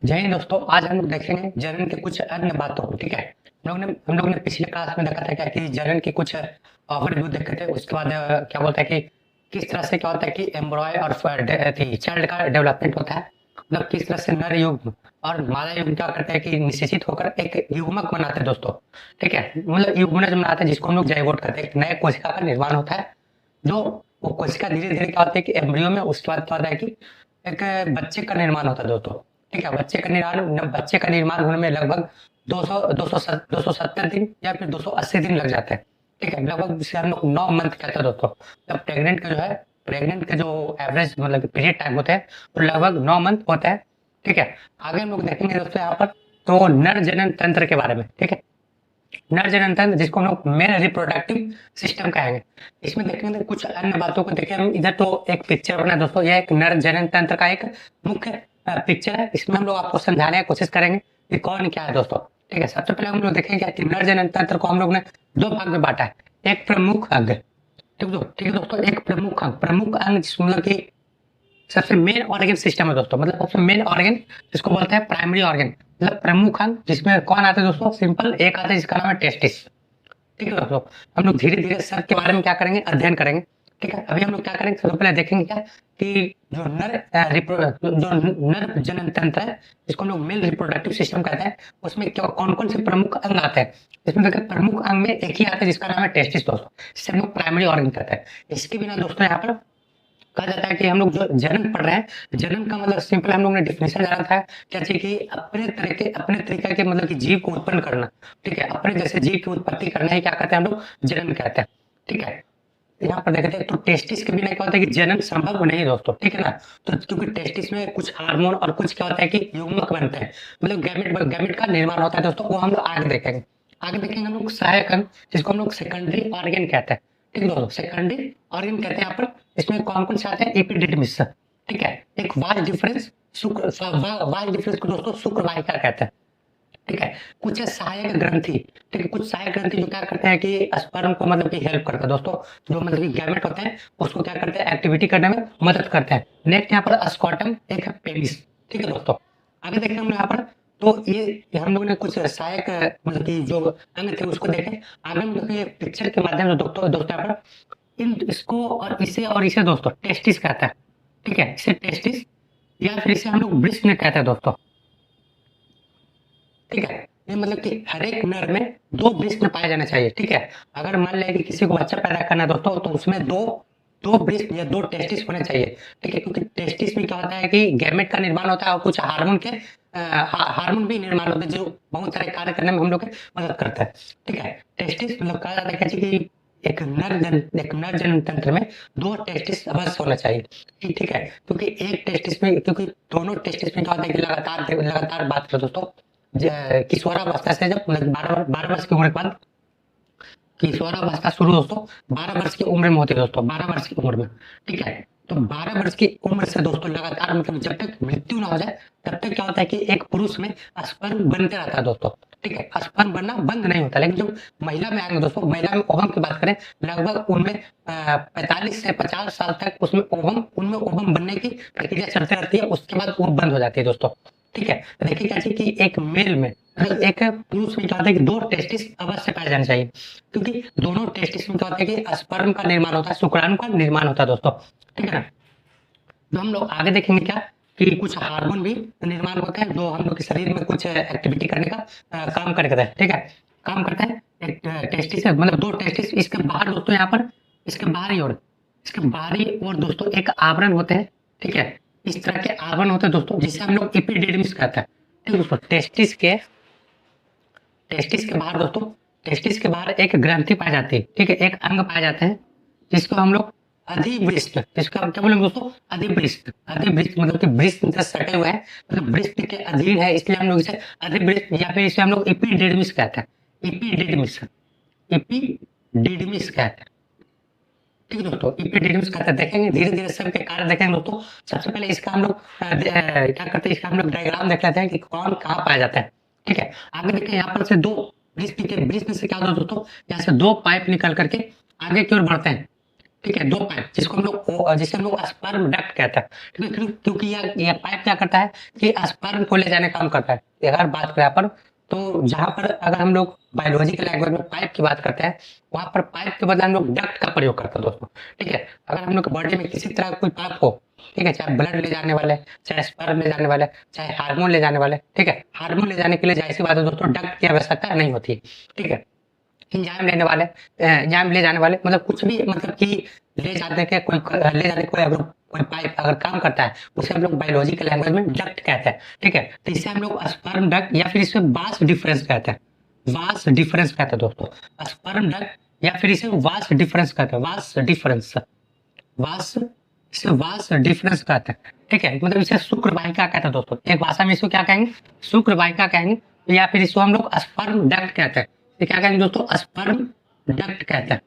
जय हिंद दोस्तों। आज हम लोग देखेंगे जनन के कुछ अन्य बातों को। ठीक है, हम लोग ने पिछले क्लास में देखा था क्या कि जनन के कुछ ओवरव्यू देखे थे। उसके बाद क्या बोलता है कि किस तरह से क्या होता है कि एम्ब्रॉय और चाइल्ड का डेवलपमेंट होता है। मतलब किस तरह से नर युग्म और मादा युग्म क्या करते हैं कि निषेचित होकर एक युग्मक बनाते हैं दोस्तों। ठीक है, मतलब युग्मनज बनाते हैं जिसको हम लोग जाइगोट कहते हैं। एक नए कोशिका का निर्माण होता है, जो वो कोशिका धीरे धीरे क्या होता है कि एम्ब्रियो में, उसके बाद क्या होता है कि एक बच्चे का निर्माण होता है दोस्तों। ठीक है, बच्चे का निर्माण होने में लगभग 270 दिन या फिर 280 दिन लग जाते हैं। ठीक है, लगभग जिसे हम लोग 9 मंथ कहते हैं दोस्तों। जब प्रेग्नेंट का जो एवरेज मतलब पीरियड टाइम होता है वो लगभग 9 मंथ होता है। ठीक है, आगे हम लोग देखेंगे दोस्तों यहाँ पर तो नर जनन तंत्र के बारे में। ठीक है, नर जनन तंत्र जिसको हम लोग मेल रिप्रोडक्टिव सिस्टम कहेंगे। इसमें देखेंगे तो कुछ अन्य बातों को देखें हम। इधर तो एक पिक्चर बना है दोस्तों, यह एक नर जनन तंत्र का एक मुख्य पिक्चर है। इसमें हम लोग आपको समझाने की कोशिश करेंगे कि कौन क्या है दोस्तों। ठीक है, सबसे पहले हम लोग देखेंगे कि नर जनन तंत्र को हम लोग ने 2 भाग में बांटा है। एक प्रमुख अंग, ठीक है दोस्तों, एक प्रमुख अंग जिसमें मतलब कि सबसे मेन ऑर्गन सिस्टम है दोस्तों। मतलब सबसे मेन ऑर्गन जिसको बोलते हैं प्राइमरी ऑर्गन, मतलब प्रमुख अंग, जिसमें कौन आता है दोस्तों? सिंपल एक आता है जिसका नाम है टेस्टिस। ठीक है दोस्तों, हम लोग धीरे धीरे सब के बारे में क्या करेंगे, अध्ययन करेंगे। ठीक है, अभी हम लोग क्या करेंगे, सबसे पहले देखेंगे क्या कि जो नर जनन तंत्र है जिसको हम लोग मेल रिप्रोडक्टिव सिस्टम कहते हैं, उसमें क्या कौन कौन से प्रमुख अंग आते हैं। इसमें देखिए प्रमुख अंग में एक ही आता है जिसका नाम है टेस्टिस दोस्तों, जिसे हम लोग प्राइमरी ऑर्गन कहते हैं। इसके बिना दोस्तों यहाँ पर कहा जाता है कि हम लोग जो जन्म पढ़ रहे हैं, जन्म का मतलब सिंपल हम लोग ने डिफिनेशन जाना था क्या चाहिए कि अपने तरीके के मतलब कि जीव को उत्पन्न करना। ठीक है, अपने जैसे जीव की उत्पत्ति करना ही क्या कहते हैं हम लोग, जन्म कहते हैं। ठीक है, यहाँ पर देखते हैं तो टेस्टिस के बिना क्या होता है कि जन्म संभव नहीं दोस्तों। ठीक है ना, तो क्योंकि टेस्टिस में कुछ हार्मोन और कुछ क्या होता है कि युग्मक बनते हैं, मतलब गैमेट का निर्माण होता है दोस्तों। वो हम लोग आगे देखेंगे। आगे देखेंगे हम लोग सहायक अंग जिसको हम लोग सेकेंडरी ऑर्गन कहते हैं। ठीक है दोस्तों, सेकेंडरी ऑर्गन कहते हैं यहाँ पर। इसमें कौन कौन से आते हैं? एपिडिडमिस। ठीक है, एक वाज डिफरेंस को दोस्तों शुक्र वाहिका कहते हैं। ठीक है, कुछ है सहायक ग्रंथि। ठीक है, कुछ सहायक ग्रंथि जो क्या करते हैं कि स्पर्म को मतलब कि हेल्प करता है दोस्तों। जो मतलब कि गैमेट होते हैं उसको क्या करते हैं, एक्टिविटी करने में मदद करते हैं। नेक्स्ट यहाँ पर स्कॉटम, एक है पेनिस। ठीक है दोस्तों, आगे देखें हम लोग यहाँ पर तो ये हम लोग ने कुछ सहायक मतलब कि जो अंग थे उसको देखे। आगे हम लोग ये पिक्चर के माध्यम से दोस्तों यहाँ पर इसको और इसे दोस्तों टेस्टिस कहता है। ठीक है, इसे टेस्टिस या फिर इसे हम लोग ब्रिस्ट में कहते हैं दोस्तों। ठीक है, ये मतलब कि हर एक नर में 2 ब्रिस्ट पाए जाने चाहिए। ठीक है, अगर मान लिया कि किसी को बच्चा पैदा करना है दोस्तों तो उसमें दो दो ब्रिस्ट या 2 टेस्टिस होने चाहिए। ठीक है, क्योंकि टेस्टिस में क्या होता है कि गैमेट का निर्माण होता है और कुछ हार्मोन भी निर्माण होते हैं जो बहुत सारे कार्य करने में हम लोग की मदद करता है। ठीक है, टेस्टिस मतलब कहा जाता है कैसे कि एक नर जनन तंत्र में 2 टेस्टिस अवश्य होना चाहिए। ठीक है, क्योंकि दोनों टेस्टिस में क्या होता है कि लगातार बात करो दोस्तों, किशोरावस्था से जब मतलब 12 वर्ष की उम्र के बाद किशोरावस्था शुरू दोस्तों 12 वर्ष की उम्र में होती है दोस्तों, 12 वर्ष की उम्र में। ठीक है, तो 12 वर्ष की उम्र से दोस्तों लगातार मतलब जब तक मृत्यु ना हो जाए तब तक क्या होता है कि एक पुरुष में स्पर्म बनते रहता है दोस्तों। ठीक है, स्पर्म बनना बंद नहीं होता। लेकिन जब महिला में आएंगे दोस्तों, महिला में ओवम की बात करें, लगभग उनमें 45 से 50 साल तक उनमें ओवम बनने की प्रक्रिया चलती रहती है, उसके बाद वो बंद हो जाती है दोस्तों। ठीक है, तो देखिए क्या चाहिए कि एक मेल में मतलब एक पुरुष में क्या होता है कि 2 टेस्टिस अवश्य पाए जाने चाहिए, क्योंकि दोनों टेस्टिस में क्या होता है कि स्पर्म का निर्माण होता है, शुक्राणु का निर्माण होता है दोस्तों। ठीक है ना, तो हम लोग आगे देखेंगे क्या कि कुछ हार्मोन भी निर्माण होते हैं जो हम लोग के शरीर में कुछ एक्टिविटी करने का काम करता है। ठीक है, काम करता है। एक टेस्टिस मतलब 2 टेस्टिस, इसके बाहर दोस्तों यहाँ पर इसके बाहरी ओर दोस्तों एक आवरण होते हैं। ठीक है, इस तरह के आवरण होते हैं दोस्तों जिसे हम लोग एपिडिडमिस कहते हैं। ठीक है दोस्तों, टेस्टिस के बाहर एक ग्रंथि पाई जाती है। ठीक है, एक अंग पाए जाते हैं जिसको हम लोग अधिवृष्ट, जिसको हम क्या बोलेंगे दोस्तों? अधिवृष्ट मतलब कि वृष्ट से सटे हुए हैं, मतलब वृष्ट के अधीन है, इसलिए हम लोग इसे अधिवृष्ट या फिर इसे हम लोग एपिडिडमिस कहते हैं। एपिडिडमिस कहते हैं। ठीक है दोस्तों, एपिडिडमिस कहते हैं। देखेंगे धीरे धीरे सबके कार्य देखेंगे दोस्तों। सबसे पहले इसका हम लोग क्या करते हैं, इसका हम लोग डायग्राम देख लेते हैं कि कौन कहाँ पाया जाता है। ठीक है, आगे देखें यहाँ पर से 2 ब्रिज में से क्या होता है दोस्तों, यहाँ से 2 पाइप निकल करके आगे की ओर बढ़ते हैं। ठीक है, 2 पाइप जिसको हम लोग जिसे हम लोग स्पर्म डक्ट कहते हैं, ठीक है? क्योंकि यह पाइप क्या करता है कि स्पर्म को ले जाने का काम करता है। अगर बात करें यहाँ पर, तो जहाँ पर अगर हम लोग बायोलॉजी के लैंग्वेज में पाइप की बात करते हैं, वहाँ पर पाइप के बदले हम लोग डक्ट का प्रयोग करते हैं दोस्तों, ठीक है? अगर हम लोग बॉडी में किसी तरह का कोई पाइप हो, ठीक है, चाहे ब्लड ले जाने वाले, चाहे स्पर्म ले जाने वाले, चाहे हार्मोन ले जाने वाले, ठीक है? हार्मोन ले जाने के लिए जाहिर सी बात है दोस्तों, डक्ट की आवश्यकता नहीं होती है, ठीक है? एंजाइम ले जाने वाले मतलब कुछ भी, मतलब कि ले जाने के कोई अगर कोई पाइप अगर काम करता है, उसे हम लोग बायोलॉजी के लैंग्वेज में डक्ट कहते हैं, ठीक है? तो इसे हम लोग स्पर्म डक्ट या फिर इसे वास डिफरेंस कहते हैं। वास डिफरेंस कहते हैं दोस्तों, स्पर्म डक्ट या फिर इसे वास डिफरेंस कहते हैं। वास डिफरेंस, वास इसे वास डिफरेंस कहते हैं, ठीक है? मतलब इसे शुक्र वाहिका कहते हैं दोस्तों। एक भाषा में इसको क्या कहेंगे? शुक्र वाहिका कहेंगे, या फिर इसको हम लोग स्पर्म डक्ट कहते हैं। ये क्या कहेंगे दोस्तों? स्पर्म डक्ट कहते हैं,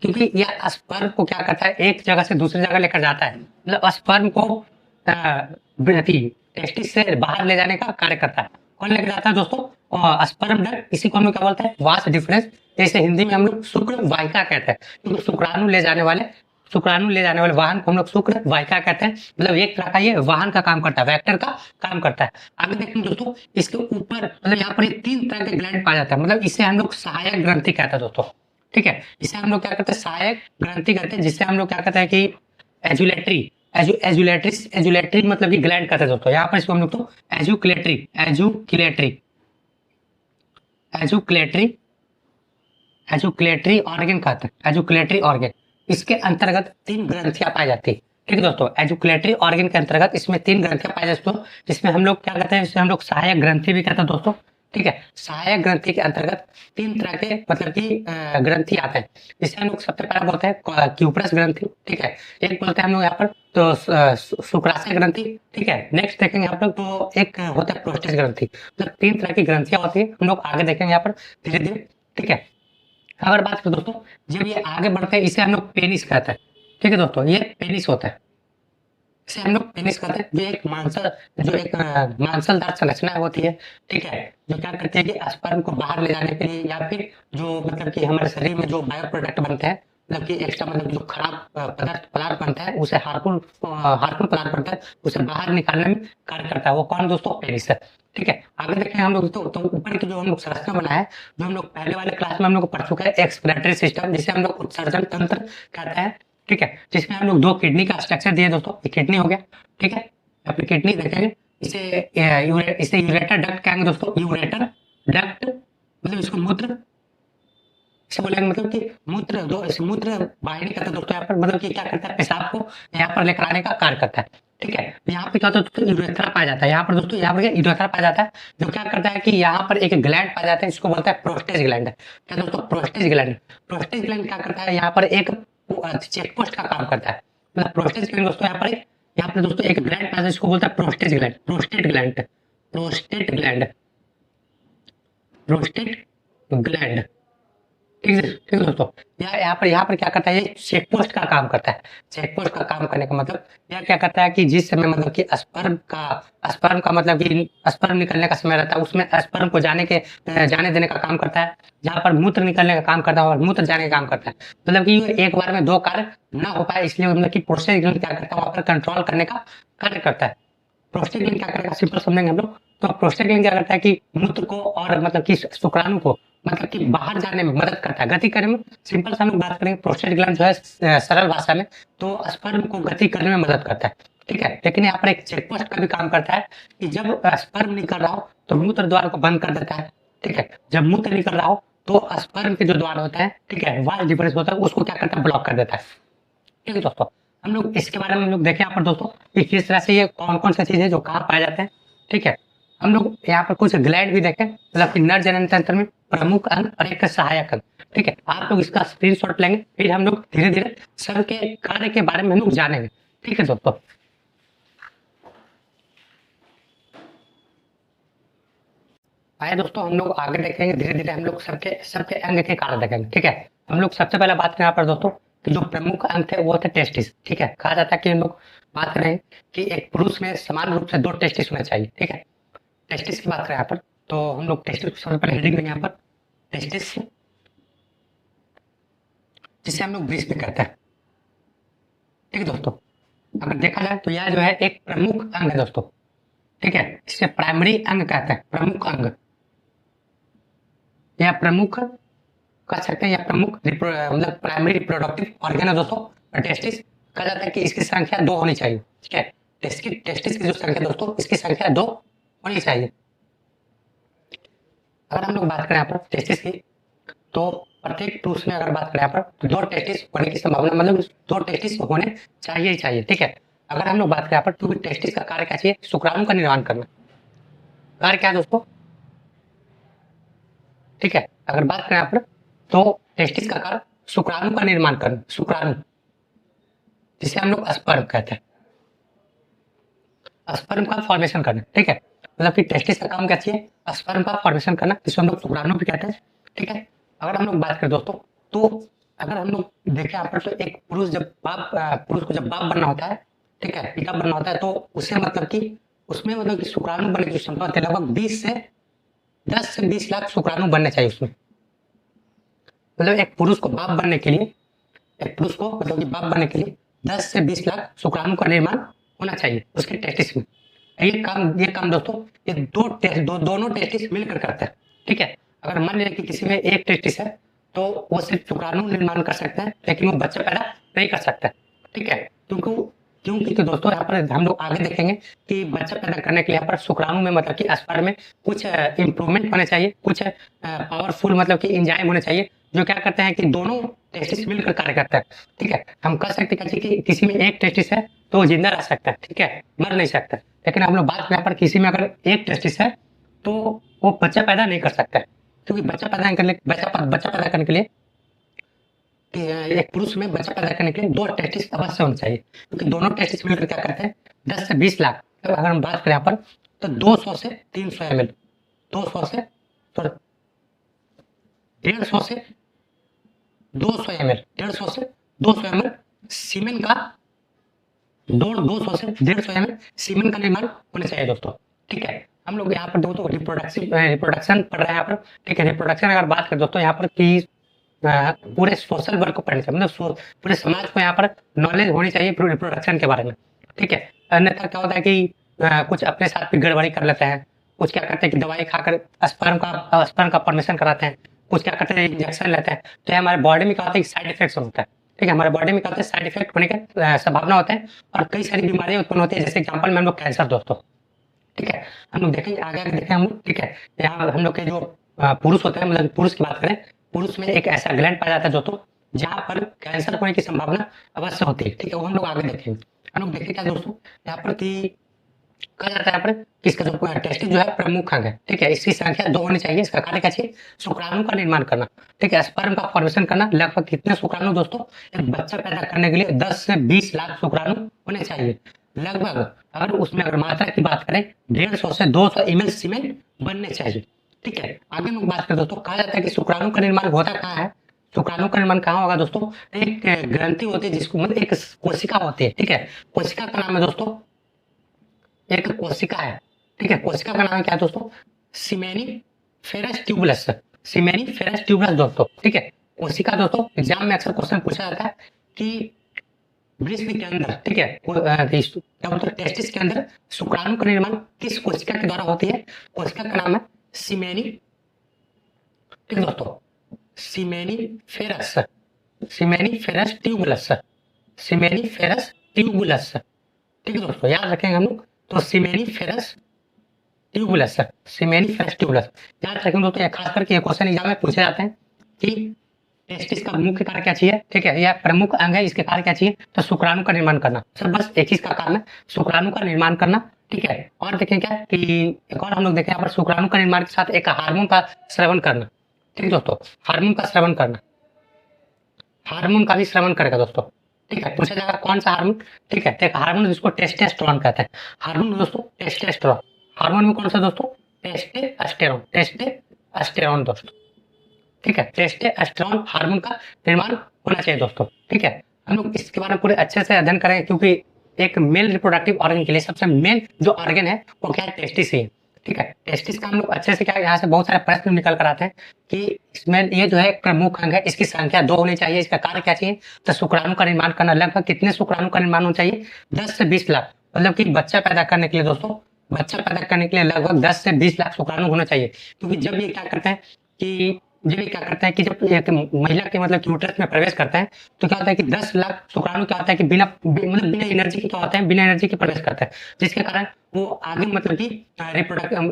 क्योंकि यह स्पर्म को क्या करता है, एक जगह से दूसरी जगह लेकर जाता है। मतलब स्पर्म को टेस्टिस से बाहर ले जाने का कार्य करता है। कौन लेकर जाता है दोस्तों? Sperm duct. इसी को हम लोग क्या बोलते हैं? Vas deferens. जैसे हिंदी में हम लोग शुक्र वाहिका कहते हैं, क्योंकि शुक्राणु ले जाने वाले वाहन को हम लोग शुक्र वाहिका कहते हैं। मतलब एक तरह का ये वाहन का काम करता है, वेक्टर का काम करता है। आगे देखेंगे दोस्तों, इसके ऊपर मतलब यहाँ पर ये 3 तरह के ग्लैंड पाया जाता है। मतलब इसे हम लोग सहायक ग्रंथि कहते हैं दोस्तों, ठीक है? इसे हम लोग क्या करते हैं? सहायक ग्रंथि कहते हैं, जिससे हम लोग क्या कहते हैं कि एजुलेटरी मतलब कि ग्लैंड कहते हैं दोस्तों। यहाँ पर इसको हम लोग तो एजुकुलेटरी ऑर्गन कहते हैं। एजुकुलेटरी ऑर्गन, इसके अंतर्गत 3 ग्रंथियां पाई जाती है, ठीक है दोस्तों? एजुकुलेटरी ऑर्गन के अंतर्गत इसमें 3 ग्रंथियां पाई जाती है, जिसमें हम लोग क्या कहते हैं? इसे हम लोग सहायक ग्रंथि भी कहते हैं दोस्तों, ठीक है? सहायक ग्रंथि के अंतर्गत 3 तरह के मतलब कि ग्रंथि आते हैं, जिसे हम लोग सबसे पहला बोलते हैं क्यूप्रस ग्रंथि, ठीक है? एक बोलते हैं हम लोग यहाँ पर तो शुक्राशय ग्रंथि, ठीक है? नेक्स्ट देखेंगे यहाँ पर, तो एक होता है प्रोस्टेट ग्रंथि। मतलब 3 तरह की ग्रंथियां होती है, हम लोग आगे देखेंगे यहाँ पर धीरे धीरे, ठीक है? अगर बात करें दोस्तों, जब ये आगे बढ़ते हैं इसे हम लोग पेनिस कहते हैं, ठीक है दोस्तों? ये पेनिस होता है, इसे हम लोग पेनिस कहते हैं। जो एक मांसलदार संरचना होती है, ठीक है? जो क्या करती है कि स्पर्म को बाहर ले जाने के लिए, या फिर जो मतलब कि हमारे शरीर में जो बायो प्रोडक्ट बनते हैं, मतलब कि एक्स्ट्रा मतलब जो खराब पदार्थ बनता है, उसे हार्मफुल पदार्थ बनता है, उसे बाहर निकालने में कार्य करता है। वो कौन दोस्तों? पेनिस है, ठीक है? आगे देखें हम लोग, तो ऊपर की जो हम लोग संरचना बना है, जो हम लोग पहले वाले क्लास में हम लोग पढ़ चुके हैं, एक्सक्रीटरी सिस्टम, जिसे हम लोग उत्सर्जन तंत्र कहते हैं, ठीक है? जिसमें हम लोग 2 किडनी का स्ट्रक्चर दिए दोस्तों। ये किडनी हो गया, ठीक है? अपनी किडनी देखेंगे, इसे यूरेटर डक्ट कहेंगे दोस्तों। यूरेटर डक्ट मतलब इसको मूत्र से बोलेंगे, मतलब कि मूत्र वाहिनी करता है दोस्तों। यहाँ पर मतलब कि क्या करता है? पेशाब को यहाँ पर लेकर आने का कार्य करता है, ठीक है? तो यहाँ पे क्या होता है दोस्तों? यूरेथ्रा पाया जाता है। यहाँ पर दोस्तों, यहाँ पर क्या यूरेथ्रा पाया जाता है, जो क्या करता है कि यहाँ पर एक ग्लैंड पाया जाता है, जिसको बोलता है प्रोस्टेज ग्लैंड। क्या दोस्तों? प्रोस्टेज ग्लैंड क्या करता है? यहाँ पर एक चेक पोस्ट का काम करता है। मतलब प्रोस्टेज ग्लैंड दोस्तों, यहाँ पर दोस्तों एक ग्लैंड पाया जाता है, जिसको बोलता है प्रोस्टेज ग्लैंड। प्रोस्टेट ग्लैंड, ठीक है दोस्तों? यहाँ पर क्या करता है? ये चेक पोस्ट का काम करता है। चेक पोस्ट का काम करने का मतलब यह क्या करता है कि जिस समय मतलब कि स्पर्म का मतलब कि स्पर्म निकलने का समय रहता है, उसमें स्पर्म को जाने देने का काम करता है। जहाँ पर मूत्र निकलने का काम करता है और मूत्र जाने का काम करता है। मतलब कि ये एक बार में 2 कार्य ना हो पाए, इसलिए मतलब कि प्रोस्टेट ग्लैंड क्या करता है? वहाँ पर कंट्रोल करने का कार्य करता है। प्रोस्टेट ग्लैंड क्या करेगा? सिंपल समझेंगे हम लोग, तो प्रोस्टेट ग्लैंड क्या करता है कि मूत्र को और मतलब कि शुक्राणु को मतलब कि बाहर जाने में मदद करता है, गति करने में। सिंपल सा हम लोग बात करेंगे, प्रोस्टेट ग्लैंड जो है सरल भाषा में, तो स्पर्म को गति करने में मदद करता है, ठीक है? लेकिन यहाँ पर एक चेक पोस्ट का भी काम करता है कि जब स्पर्म निकल रहा हो तो मूत्र द्वार को बंद कर देता है, ठीक है? जब मूत्र निकल रहा हो तो स्पर्म के जो द्वार होता है, ठीक है, वास डिफरेंस होता है, उसको क्या करता है? ब्लॉक कर देता है, ठीक है दोस्तों? हम लोग इसके बारे में हम लोग देखें यहाँ पर दोस्तों कि किस तरह से ये कौन सा चीज है जो कहाँ पाए जाते हैं, ठीक है? हम लोग यहाँ पर कुछ ग्लैंड भी देखें, मतलब कि नर जनन तंत्र में प्रमुख अंग और एक सहायक अंग, ठीक है? आप लोग इसका स्क्रीनशॉट लेंगे, फिर हम लोग धीरे धीरे सब के कार्य के बारे में हम लोग जानेंगे, ठीक है दोस्तों? आइए दोस्तों, हम लोग आगे देखेंगे धीरे धीरे, हम लोग सबके अंग के कार्य देखेंगे, ठीक है? हम लोग सबसे पहले बात करें यहाँ पर दोस्तों कि जो प्रमुख अंग थे वो थे टेस्टिस, ठीक है? कहा जाता है कि हम लोग बात करें कि एक पुरुष में समान रूप से 2 टेस्टिस होने चाहिए, ठीक है? टेस्टिस की बात करें यहाँ पर, तो हम लोग टेस्टिस को सबसे पहले हेडिंग देंगे यहाँ पर टेस्टिस। जिसे हम लोग ब्रीस्ट भी कहते हैं। ठीक है दोस्तों, अगर देखा जाए तो यह जो है एक प्रमुख अंग है दोस्तों। ठीक है, इसे प्राइमरी अंग कहते हैं, प्रमुख अंग या प्रमुख कह सकते हैं, या प्रमुख मतलब प्राइमरी रिप्रोडक्टिव ऑर्गन है दोस्तों। टेस्टिस कहा जाता है कि इसकी संख्या 2 होनी चाहिए। ठीक है, टेस्टिस की जो संख्या दोस्तों, इसकी संख्या 2 होनी चाहिए। अगर हम लोग बात करें यहाँ पर टेस्टिस की, तो प्रत्येक पुरुष में अगर बात करें यहाँ पर तो 2 टेस्टिस होने की संभावना, मतलब 2 टेस्टिस होने चाहिए ही चाहिए। ठीक है, अगर हम लोग बात करें यहाँ पर, क्योंकि टेस्टिस का कार्य क्या चाहिए, शुक्राणु का निर्माण करना। कार्य क्या है दोस्तों? ठीक है, अगर बात करें यहाँ पर तो टेस्टिस का कार्य शुक्राणु का निर्माण करना, शुक्राणु, जिसे हम लोग स्पर्म कहते हैं, स्पर्म का फॉर्मेशन करना। ठीक है, मतलब कि टेस्टिस का काम क्या चाहिए, स्पर्म का फॉर्मेशन करना, जिसे हम लोग शुक्राणु भी कहते हैं। ठीक है, अगर हम लोग बात करें दोस्तों, तो अगर हम लोग देखें यहाँ पर, तो एक पुरुष को जब बाप बनना होता है, ठीक है, पिता बनना होता है, तो उसे मतलब कि उसमें मतलब कि शुक्राणु बनने की क्षमता होती है लगभग 10 से 20 लाख शुक्राणु बनने चाहिए उसमें। मतलब एक पुरुष को बाप बनने के लिए, एक पुरुष को मतलब कि बाप बनने के लिए 10 से 20 लाख शुक्राणु का निर्माण होना चाहिए उसके टेस्टिस में। ये काम दोस्तों, ये दोनों टेस्टिस मिलकर करते हैं। ठीक है, अगर मान लिया कि किसी में एक टेस्टिस है, तो वो सिर्फ शुक्राणु निर्माण कर सकता है, लेकिन वो बच्चा पैदा नहीं कर सकता। ठीक है, क्योंकि तो दोस्तों यहाँ पर हम लोग आगे देखेंगे कि बच्चा पैदा करने के लिए यहाँ पर शुक्राणु में मतलब कि स्पर्म में कुछ इंप्रूवमेंट होने चाहिए, कुछ पावरफुल मतलब कि एंजाइम होने चाहिए, जो क्या करते हैं कि दोनों टेस्टिस मिलकर कार्य करता है। ठीक है, हम कह सकते हैं कि किसी में एक टेस्टिस है तो जिंदा रह सकता है, ठीक है, मर नहीं सकता। लेकिन हम लोग बात करें पर किसी में अगर एक टेस्टिस है तो वो बच्चा पैदा नहीं कर सकता है, क्योंकि बच्चा पैदा करने के लिए एक पुरुष में बच्चा पैदा करने के लिए 2 टेस्टिस अवश्य होने चाहिए, क्योंकि दोनों टेस्टिस मिलकर क्या करते हैं 10 से 20 लाख। तो अगर हम बात करें यहाँ पर तो 200 से 300 ml, 200 से 150 से 200 ml, 150 से 200 ml सीमेन का 200 से 150 ml सीमेन का निर्माण होना चाहिए दोस्तों। ठीक है, हम लोग यहाँ पर दोस्तों रिप्रोडक्शन पढ़ रहे हैं यहाँ पर। ठीक है, रिप्रोडक्शन अगर बात करें दोस्तों यहाँ पर कि पूरे सोशल वर्क को पढ़ना चाहिए, मतलब पूरे समाज को यहाँ पर नॉलेज होनी चाहिए रिप्रोडक्शन के बारे में। ठीक है, अन्यथा क्या होता है कि कुछ अपने साथ भी गड़बड़ी कर लेते हैं, कुछ क्या करते हैं कि दवाई खाकर स्पर्म का फॉर्मेशन कराते हैं, कुछ क्या करते हैं इंजेक्शन लेते हैं, तो ये हमारे बॉडी में क्या होता है कि साइड इफेक्ट्स होता है। ठीक है, हमारे बॉडी में क्या होता है साइड इफेक्ट होने का संभावना होता है, और कई सारी बीमारियां उत्पन्न होती है, जैसे एग्जाम्पल में हम लोग कैंसर दोस्तों। ठीक है, हम लोग देखेंगे आगे देखें हम लोग। ठीक है, यहाँ हम लोग के जो पुरुष होते हैं, मतलब पुरुष की बात करें, पुरुष में एक ऐसा ग्लैंड पाया जाता है दोस्तों जहाँ पर कैंसर होने की संभावना अवश्य होती है। ठीक है, वो हम लोग आगे देखेंगे। हम लोग देखें क्या दोस्तों यहाँ पर कि कहा जाता है यहाँ पर कि इसका जो टेस्टिस जो है प्रमुख अंग है। ठीक है, इसकी संख्या 2 होनी चाहिए। इसका कार्य क्या चाहिए, शुक्राणु का निर्माण करना। ठीक है, स्पर्म का फॉर्मेशन करना। लगभग कितने शुक्राणु दोस्तों, एक बच्चा पैदा करने के लिए 10 से 20 लाख शुक्राणु होने चाहिए लगभग। अगर मात्रा की बात करें 150 से 200 ml सीमेन बनने चाहिए। ठीक है, आगे हम बात करें दोस्तों, कहा जाता है कि शुक्राणु का निर्माण होता कहाँ है, शुक्राणु का निर्माण कहाँ होगा दोस्तों, एक ग्रंथि होती है जिसको मतलब एक कोशिका होती है। ठीक है, कोशिका का नाम है दोस्तों, एक कोशिका है। ठीक है, कोशिका का नाम क्या है दोस्तों, सिमेनिफेरस ट्यूबुलस, सिमेनिफेरस ट्यूबुलस दोस्तों। ठीक है, कोशिका दोस्तों एग्जाम में अक्सर क्वेश्चन पूछा जाता है कि वृष्ण के अंदर, ठीक है, क्या बोलते हैं टेस्टिस के अंदर शुक्राणु का निर्माण किस कोशिका के द्वारा होती है, कोशिका का नाम है सिमेनी। ठीक दोस्तों, सिमेनिफेरस ट्यूबुलस, सिमेनिफेरस ट्यूबुलस। ठीक है दोस्तों, याद रखेंगे हम लोग, तो सिमेनिफेरस ट्यूबुलस याद रखेंगे दोस्तों। ये खास करके क्वेश्चन एग्जाम में पूछे जाते हैं कि टेस्टिस का मुख्य कार्य क्या चाहिए। ठीक है, यह प्रमुख अंग है, इसके कार्य क्या चाहिए, तो शुक्राणु का निर्माण करना। सर बस एक चीज का काम है, शुक्राणु का निर्माण करना। ठीक है, और देखें क्या कि एक और हम लोग देखें यहाँ पर शुक्राणु का निर्माण के साथ एक हार्मोन का स्रवण करना। ठीक है दोस्तों, हार्मोन का स्रवण करना, हार्मोन का भी स्रवण करेगा दोस्तों। ठीक है, पूछा जाएगा कौन सा हार्मोन। ठीक है, एक हार्मोन जिसको टेस्टोस्टेरोन कहते हैं, हार्मोन दोस्तों टेस्टोस्टेरोन। हार्मोन में कौन सा दोस्तों, टेस्टोस्टेरोन दोस्तों। ठीक है, टेस्टोस्टेरोन हार्मोन का निर्माण होना चाहिए दोस्तों। ठीक है, हम लोग इसके बारे में पूरे अच्छे से अध्ययन करें, क्योंकि एक मेल रिप्रोडक्टिव ऑर्गन के लिए सबसे मेन जो ऑर्गन है वो क्या है, टेस्टिस ही है। ठीक है। टेस्टिस का हम लोग अच्छे से क्या, यहाँ से बहुत सारे प्रश्न निकल कर आते हैं कि इसमें ये जो है एक प्रमुख अंग है, इसकी संख्या 2 होनी चाहिए, इसका कार्य क्या चाहिए, तो शुक्राणु का निर्माण करना। लगभग कितने शुक्राणु का निर्माण होना चाहिए, 10 से 20 लाख। मतलब कि बच्चा पैदा करने के लिए दोस्तों, बच्चा पैदा करने के लिए लगभग 10 से 20 लाख शुक्राणु होना चाहिए। क्योंकि जब ये क्या करते हैं कि जब ये क्या करता है कि जब एक महिला के मतलब यूट्रस में प्रवेश करता है, तो क्या होता है कि 10 लाख शुक्राणु क्या होता है कि मतलब बिना एनर्जी के क्या होता है, बिना एनर्जी के प्रवेश करता है, जिसके कारण वो आगे मतलब कि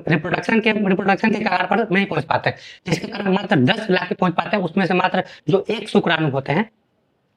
रिप्रोडक्शन के कगार पर नहीं पहुंच पाते, जिसके कारण मात्र 10 लाख के पहुंच पाते हैं। उसमें से मात्र जो एक शुक्राणु होते हैं,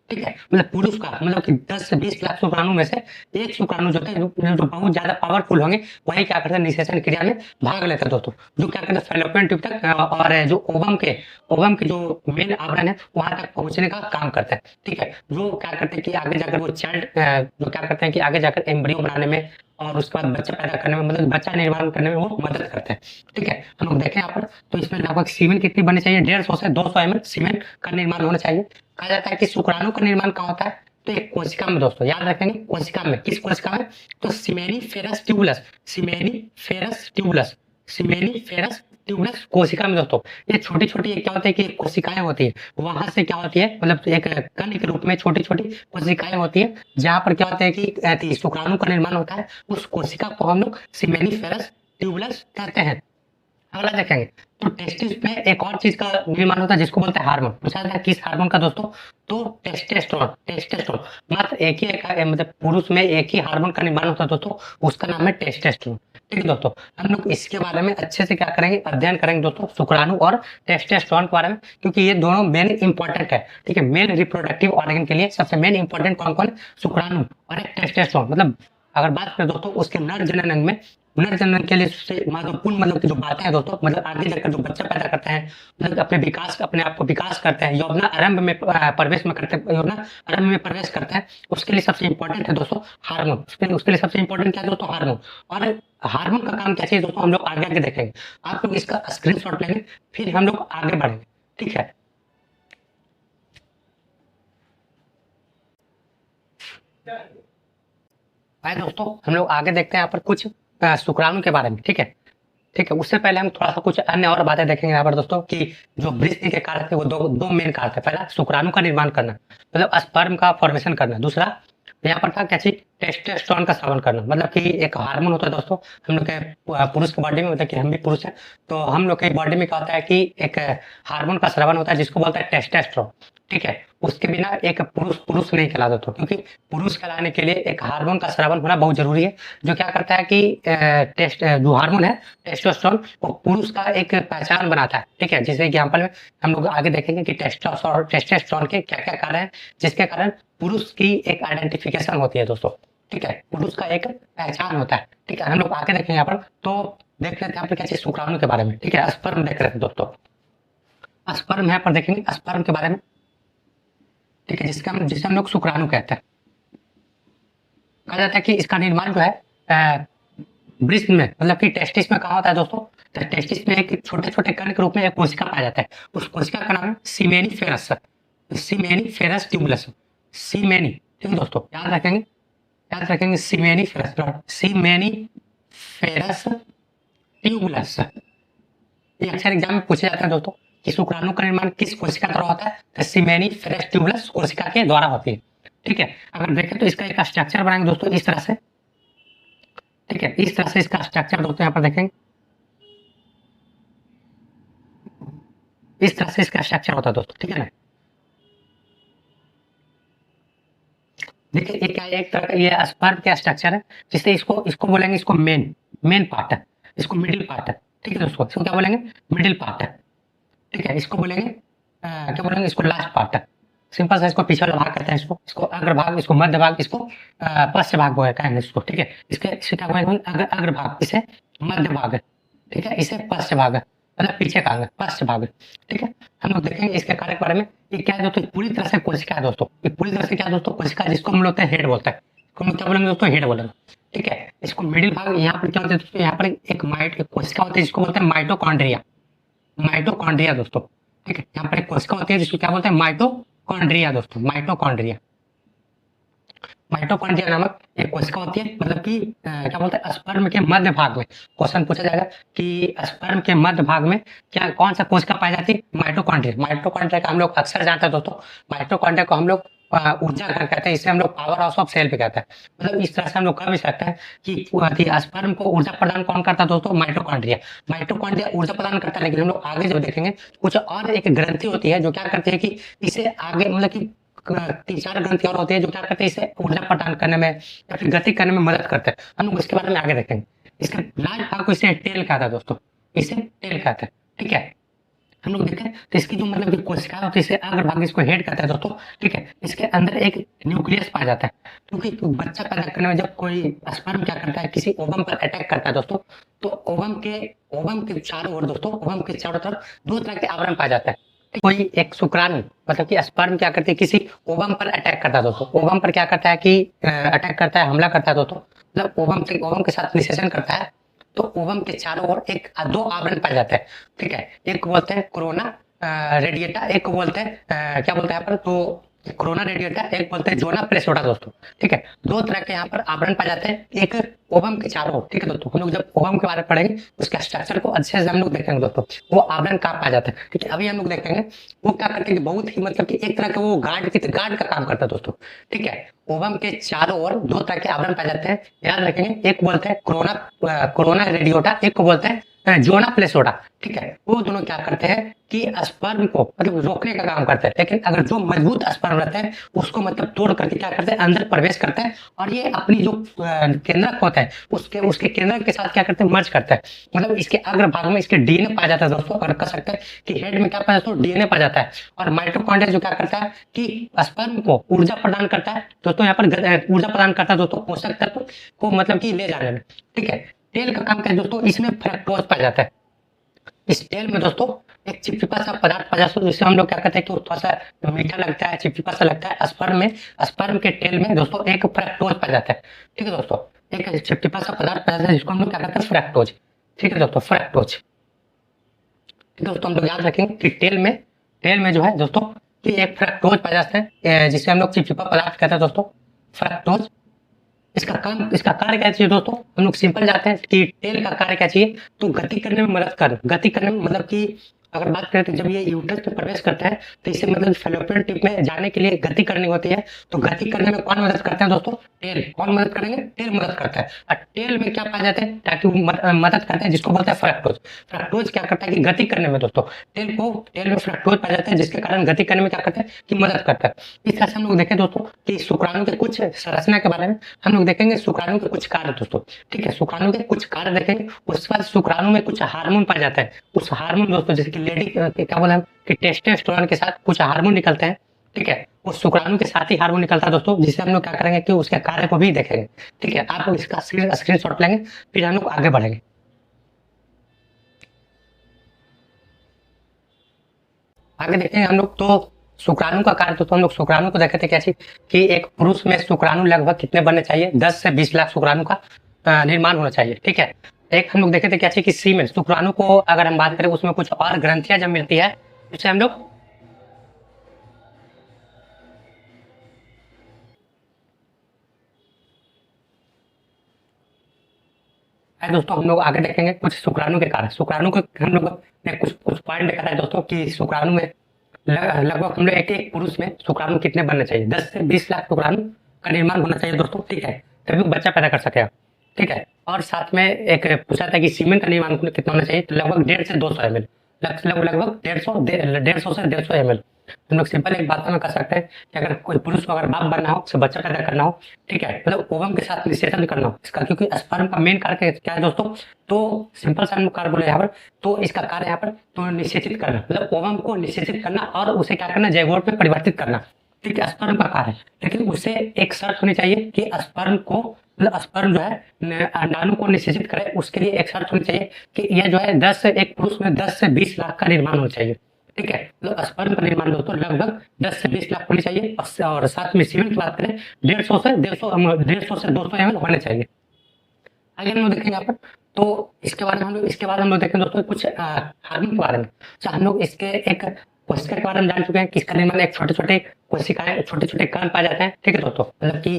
ठीक है, मतलब पुरुष का मतलब कि 10 से 20 लाख शुक्राणु में से एक शुक्राणु जो जो बहुत ज्यादा पावरफुल होंगे, वही क्या करते हैं, निषेचन क्रिया में भाग लेते हैं दोस्तों, जो क्या करते हैं फैलोपियन ट्यूब तक और जो ओवम के जो मेन आवरण है वहां तक पहुंचने का काम करते हैं। ठीक है, जो क्या करते हैं कि आगे जाकर वो चाइल्ड जो क्या करते हैं कि आगे जाकर एम्ब्रियो बनाने में और उसके बाद बच्चा पैदा करने में, मतलब बच्चा निर्माण करने में वो मदद करते हैं। ठीक है, हम लोग देखें यहाँ पर, तो इसमें लगभग सीमेंट कितनी बननी चाहिए, 150 से 200 ml सीमेंट का निर्माण होना चाहिए। कहा जाता है कि शुक्राणु का निर्माण कहाँ होता है, तो एक कोशिका में दोस्तों, याद रखेंगे कोशिका में। किस कोशिका में, तो सिमेनीफेरस ट्यूबुलस, सिमेनीफेरस ट्यूबुलस, सिमेनीफेरस ट्यूबुलस कोशिका में दोस्तों। ये छोटी छोटी क्या होती है कि कोशिकाएं होती है, वहां से क्या होती है, मतलब एक कण के रूप में छोटी छोटी कोशिकाएं होती है, जहां पर क्या होता है कि शुक्राणु का निर्माण होता है। उस कोशिका को हम लोग सिमेनीफेरस ट्यूबुलस कहते हैं। अगला देखेंगे, तो टेस्टिस में एक और चीज का निर्माण होता है जिसको बोलते हैं हार्मोन। पूछा जाता है किस हार्मोन का दोस्तों, तो टेस्टेस्टेरोन। टेस्टेस्टेरोन मात्र एक ही मतलब पुरुष में एक ही हार्मोन का निर्माण होता है दोस्तों, उसका नाम है टेस्टेस्टेरोन। ठीक है दोस्तों, हम लोग इसके बारे में अच्छे से क्या करेंगे, अध्ययन करेंगे दोस्तों, शुक्राणु और टेस्टेस्टेरोन के बारे में, क्योंकि ये दोनों मेन इंपॉर्टेंट है। ठीक है, मेन रिप्रोडक्टिव ऑर्गन के लिए सबसे मेन इंपॉर्टेंट कौन कौन, शुक्राणु और एक टेस्टेस्टेरोन। मतलब अगर बात करें दोस्तों उसके नर जनन अंग में, नर जनन के लिए सबसे महत्वपूर्ण मतलब की जो बातें हैं दोस्तों, मतलब आगे जाकर जो बच्चा पैदा करते हैं, मतलब अपने आप को विकास करते हैं, यौवना आरंभ में प्रवेश में करते हैं, यौवना आरंभ में प्रवेश करते हैं, उसके लिए सबसे इंपॉर्टेंट है दोस्तों हार्मोन। उसके लिए सबसे इंपॉर्टेंट क्या है दोस्तों, हार्मोन। और हार्मोन का काम क्या चाहिए दोस्तों, हम लोग आगे आगे देखेंगे। आप लोग इसका स्क्रीनशॉट लेंगे, फिर हम लोग आगे बढ़ेंगे। ठीक है, आए दोस्तों, हम लोग आगे देखते हैं यहाँ पर कुछ शुक्राणु के बारे में। ठीक है, ठीक है, उससे पहले हम थोड़ा सा कुछ अन्य और बातें देखेंगे यहाँ पर दोस्तों, कि जो वृद्धि के कारक थे वो दो मेन कारक थे। पहला शुक्राणु का निर्माण करना, मतलब स्पर्म का फॉर्मेशन करना। दूसरा यहाँ पर था क्या चीज, टेस्टोस्टेरोन का श्रवण करना। मतलब कि एक हार्मोन होता है दोस्तों हम लोग के पुरुष की बॉडी में, मतलब कि हम भी पुरुष हैं, तो हम लोग के बॉडी में क्या होता है कि एक हार्मोन का श्रवण होता है जिसको बोलते हैं टेस्टोस्टेरोन। ठीक है, उसके बिना एक पुरुष पुरुष नहीं कहलाता दोस्तों, क्योंकि पुरुष कहलाने के लिए एक हार्मोन का श्रवण होना बहुत जरूरी है, जो क्या करता है कि जो हार्मोन है टेस्टोस्टेरोन, वो पुरुष का एक पहचान बनाता है। ठीक है, जैसे एग्जाम्पल में हम लोग आगे देखेंगे कि टेस्टोस्टेरोन के क्या क्या कारण है, जिसके कारण पुरुष की एक आइडेंटिफिकेशन होती है दोस्तों। ठीक है, पुरुष का एक पहचान होता है। ठीक है, हम लोग आगे देखेंगे यहाँ पर, तो देख लेते हैं यहाँ पर क्या चीज, शुक्राणु के बारे में। ठीक है, स्पर्म देख रहे थे दोस्तों, स्पर्म यहाँ पर देखेंगे स्पर्म के बारे में। ठीक है, जिसे हम लोग शुक्राणु कहते हैं। कहा जाता है कि इसका निर्माण जो है वृष्ण में, मतलब कि टेस्टिस में कहा होता है दोस्तों, तो टेस्टिस में एक छोटे छोटे कण के रूप में एक कोशिका पाया जाता है। उस कोशिका का नाम है सिमेनीफेरस, सिमेनीफेरस ट्यूबुलस, सीमेनी। ठीक है दोस्तों, याद रखेंगे सिमेनीफेरस, सिमेनीफेरस ट्यूबुलस। ये अक्सर एग्जाम में पूछा जाता है दोस्तों कि शुक्राणु का निर्माण किस कोशिका द्वारा होता है, तो सिमेनीफेरस ट्यूबुलस कोशिका के द्वारा होती है। ठीक है, अगर देखें तो इसका एक स्ट्रक्चर बनाएंगे दोस्तों इस तरह से। ठीक है, इस तरह से इसका स्ट्रक्चर दोस्तों यहाँ पर देखेंगे, इस तरह से इसका स्ट्रक्चर होता है दोस्तों। ठीक है ना, देखिए ये क्या है, एक तरह का ये स्पर्म का स्ट्रक्चर है, जिससे इसको बोलेंगे, इसको मेन पार्ट है, इसको मिडिल पार्ट है। ठीक है दोस्तों, इसको क्या बोलेंगे, मिडिल पार्ट है। ठीक है, इसको बोलेंगे क्या बोलेंगे, इसको लास्ट पार्ट है। सिंपल सा इसको पीछे वाला भाग कहते हैं, इसको अग्रभाग, इसको मध्य भाग, इसको पश्च भाग कहेंगे इसको। ठीक है, इसे क्या बोलेंगे, अग्रभाग, इसे मध्य भाग। ठीक है, इसे पश्च भाग, मतलब पीछे का पश्च भाग। ठीक है, हम लोग देखेंगे इसके कार्य के बारे में। ये क्या है दोस्तों, पूरी तरह से कोशिका है दोस्तों, ये पूरी तरह से क्या दोस्तों, कोशिका, जिसको हम लोग हेड बोलते हैं। क्या बोलेंगे दोस्तों, हेड बोलेंगे। ठीक है, इसको मिडिल भाग, यहाँ पर क्या होता है दोस्तों, यहाँ पर एक कोशिका होती है जिसको बोलते हैं माइटोकॉन्ड्रिया, माइटोकॉन्ड्रिया दोस्तों। ठीक है, यहाँ पर एक कोशिका होती है जिसको क्या बोलते हैं, माइटोकॉन्ड्रिया दोस्तों, माइटोकॉन्ड्रिया। माइटोकॉन्ड्रिया नामक एक कोशिका होती है, मतलब कि क्या बोलते हैं, स्पर्म के मध्य भाग में क्वेश्चन पूछा जाएगा कि स्पर्म के मध्य भाग में क्या कौन सा कोशिका पाई जाती है? माइटोकॉन्ड्रिया। माइटोकॉन्ड्रिया का हम लोग अक्सर जानते हैं दोस्तों, माइटोकॉन्ड्रिया को हम लोग ऊर्जा घर कहते हैं, इसे हम लोग पावर हाउस ऑफ सेल भी कहते हैं। मतलब इस तरह से हम लोग कह भी सकते हैं कि स्पर्म को ऊर्जा प्रदान कौन करता है दोस्तों? माइटोकॉन्ड्रिया। माइटोकॉन्ड्रिया ऊर्जा प्रदान करता है, लेकिन हम लोग आगे जब देखेंगे कुछ और एक ग्रंथि होती है जो क्या करती है कि इसे आगे मतलब कि 3-4 ग्रंथि और होते हैं जो क्या करते हैं, इसे ऊर्जा प्रदान करने में या फिर गति करने में मदद करते हैं। हम लोग इसके बारे में आगे देखेंगे। इसके लास्ट भाग को इसे टेल कहता है दोस्तों, इसे टेल कहते हैं, ठीक है। हम लोग देखें तो इसकी जो मतलब कि कोशिका होती है, इसे अग्रभाग, इसको हेड कहते हैं दोस्तों, ठीक है। इसके अंदर एक न्यूक्लियस पाया जाता है, क्योंकि बच्चा पैदा करने में जब कोई स्पर्म क्या करता है, किसी ओवम पर अटैक करता है दोस्तों, तो ओवम के चारों ओर दोस्तों, ओवम के चारों तरफ 2 तरह के आवरण पाया जाता है। कोई एक शुक्राणु मतलब कि स्पर्म क्या करती है, किसी ओवम पर अटैक करता है दोस्तों। ओवम पर क्या करता है कि अटैक करता है, हमला करता है दोस्तों, मतलब ओवम के साथ निषेचन करता है। तो ओवम के चारों ओर 2 आवरण पाए जाते हैं, ठीक है। एक को बोलते हैं कोरोना रेडिएटा, एक को बोलते हैं क्या बोलते हैं यहाँ पर, तो कोरोना रेडिएटा, एक बोलते हैं जोना प्लेसोटा दोस्तों, ठीक है। 2 तरह के यहाँ पर आवरण पाए जाते हैं, एक ओवम के चारों ओर, ठीक है दोस्तों। हम लोग जब ओवम के बारे में पढ़ेंगे उसके स्ट्रक्चर को अच्छे से हम लोग देखेंगे दोस्तों, वो आवरण कहाँ पाया जाता है, ठीक है। अभी हम लोग देखेंगे वो क्या करते हैं, बहुत ही मतलब कि एक तरह का वो गार्ड का काम करता है दोस्तों, ठीक है। ओवम के चारों ओर 2 तरह के आवरण पाए जाते हैं, याद रखेंगे। एक बोलते हैं कोरोना रेडियोटा, एक को बोलते हैं जोना प्लेसोटा, ठीक है। वो दोनों क्या करते हैं कि स्पर्म को मतलब रोकने का काम करते हैं, लेकिन अगर जो मजबूत स्पर्म रहता है उसको मतलब तोड़ करके क्या करते हैं, अंदर प्रवेश करते हैं, और ये अपनी जो केंद्रक होता है उसके केंद्रक के साथ क्या करते हैं, मर्ज करते हैं। मतलब इसके अग्रभाग में इसके डीएनए पाया जाता है दोस्तों, और कह सकते हैं कि हेड में क्या पाया जाता है, डीएनए पाया जाता है। और माइटोकॉन्ड्रिया जो क्या करता है कि स्पर्म को ऊर्जा प्रदान करता है दोस्तों, यहाँ पर ऊर्जा प्रदान करता है दोस्तों, पोषक तत्व को मतलब कि ले जाने में, ठीक है। टेल का काम क्या है दोस्तों, इसमें फ्रक्टोज पाया जाता है। इस टेल में दोस्तों एक चिपचिपा सा पदार्थ पाया जाता है, जिसे हम लोग क्या कहते हैं कि वो थोड़ा सा मीठा लगता है, चिपचिपा सा लगता है। स्पर्म के टेल में दोस्तों एक फ्रक्टोज पाया जाता है, ठीक है दोस्तों। एक चिपचिपा सा पदार्थ पाया जाता है जिसको हम लोग क्या कहते हैं, फ्रक्टोज, ठीक है दोस्तों, फ्रक्टोज, ठीक है दोस्तों। हम लोग याद रखेंगे कि टेल में जो है दोस्तों कि एक फ्रक्टोज पाया जाता है, जिसे हम लोग चिपचिपा पदार्थ कहते हैं दोस्तों, फ्रक्टोज। इसका कार्य क्या चाहिए दोस्तों, हम लोग सिंपल जाते हैं कि टेल का कार्य क्या चाहिए, तो गति करने में मदद कर, गति करने में मतलब कि अगर बात करें तो जब ये यूट्रस में प्रवेश करता है तो इसे मतलब फेलोपियन ट्यूब में जाने के लिए गति करनी होती है। तो गति करने में कौन मदद करता है दोस्तों, टेल। कौन मदद करेंगे, टेल मदद करता है। और टेल में क्या पाया जाता है, ताकि वो मदद करते हैं, जिसको बोलते हैं फ्रक्टोज। फ्रक्टोज क्या करता है कि गति करने में दोस्तों, टेल में फ्रक्टोज पाया जाता है, जिसके कारण गति करने में क्या करता है कि मदद करता है। इस तरह से हम लोग देखें दोस्तों कि शुक्राणु के कुछ संरचना के बारे में हम लोग देखेंगे, शुक्राणु के कुछ कार्य दोस्तों, ठीक है। शुक्राणु के कुछ कार्य देखेंगे, उसके बाद शुक्राणु में कुछ हार्मोन पाया जाता है। उस हार्मोन दोस्तों जैसे कि लेडी क्या बोला कि टेस्टोस्टेरोन के साथ कुछ हार्मोन निकलते हैं, ठीक है। उस शुक्राणु के साथ ही हार्मोन निकलता है दोस्तों, जिसे हम लोग क्या करेंगे कि उसके कार्य को भी देखेंगे, ठीक है। आप लोग इसका स्क्रीनशॉट लेंगे, फिर हम लोग आगे बढ़ेंगे। आगे देखेंगे हम लोग तो शुक्राणु का कार्य, तो हम लोग शुक्राणु को देखे थे कैसे कि एक पुरुष में शुक्राणु लगभग कितने बनने चाहिए, 10 से 20 लाख शुक्राणु का निर्माण होना चाहिए, ठीक है। एक हम लोग देखे थे कैसे कि सीमेन शुक्राणु को अगर हम बात करें उसमें कुछ और ग्रंथियां जब मिलती है, जिसे हम लोग दोस्तों हम लोग आगे देखेंगे कुछ शुक्राणु के कारण। शुक्राणु को हम लोग ने कुछ पॉइंट देखा था दोस्तों कि शुक्राणु में लगभग हम लोग एक पुरुष में शुक्राणु कितने बनने चाहिए, 10 से 20 लाख शुक्राणु का निर्माण होना चाहिए दोस्तों, ठीक है। तभी वो बच्चा पैदा कर सकेगा, ठीक है। और साथ में एक पूछा था कि सीमेंट का निर्माण कितना होना चाहिए, तो लगभग 150 से 200 ml, लगभग 150 से 150 ml। हम लोग सिंपल एक बात में कर सकते हैं कि अगर कोई पुरुष को अगर बाप बनना हो, उसे बच्चा पैदा करना हो, ठीक है, मतलब ओवम के साथ निषेचन करना हो इसका, क्योंकि स्पर्म का मेन कार्य क्या है दोस्तों, तो सिंपल सा हम कार्य बोले यहाँ पर, तो इसका कार्य यहाँ पर तो निषेचित करना, मतलब ओवम को निषेचित करना और उसे क्या करना, जैगोट में परिवर्तित करना, ठीक है, स्पर्म का कार्य। लेकिन उससे एक शर्त होनी चाहिए कि स्पर्म को मतलब स्पर्म जो है अंडाणु को निषेचित करे, उसके लिए एक शर्त होनी चाहिए कि यह जो है 10 से एक पुरुष में 10 से 20 लाख का निर्माण होना चाहिए, ठीक है। तो स्पर्म का निर्माण दोस्तों लगभग 10 से 20 लाख होनी चाहिए, और साथ में सीमेंट की बात करें 150 से 200 ml होने चाहिए। आगे हम लोग देखेंगे यहाँ पर, तो इसके बाद हम लोग देखेंगे दोस्तों कुछ हार्मोन के बारे में। तो हम लोग इसके एक कोशिका के बारे में जान चुके हैं कि इसका निर्माण एक छोटे छोटे कोशिकाएं, छोटे छोटे कण पाए जाते हैं, ठीक है दोस्तों, मतलब कि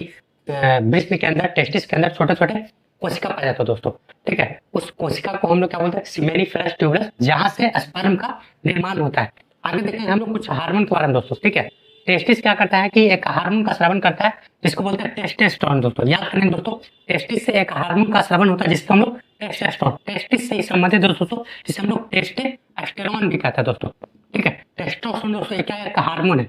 वृष्ण के अंदर, टेस्टिस के अंदर छोटे छोटे कोशिका पाया जाता है दोस्तों, ठीक है। उस कोशिका को हम लोग क्या बोलते हैं, सिमेनिफेरस ट्यूबरस, जहां से स्पर्म का निर्माण होता है। आगे देखेंगे हम लोग कुछ हार्मोन के बारे में दोस्तों, ठीक है। टेस्टिस क्या करता है कि एक हार्मोन का स्रावन करता है जिसको बोलते हैं टेस्टोस्टेरोन दोस्तों, याद करेंगे दोस्तों, टेस्टिस से एक हार्मोन का स्रावन होता है जिसको हम लोग टेस्टोस्टेरोन, टेस्टिस से ही संबंधित दोस्तों, जिसे हम लोग टेस्टोस्टेरोन भी कहते हैं दोस्तों, ठीक है। टेस्टोस्टेरोन दोस्तों ये क्या है, एक हार्मोन है।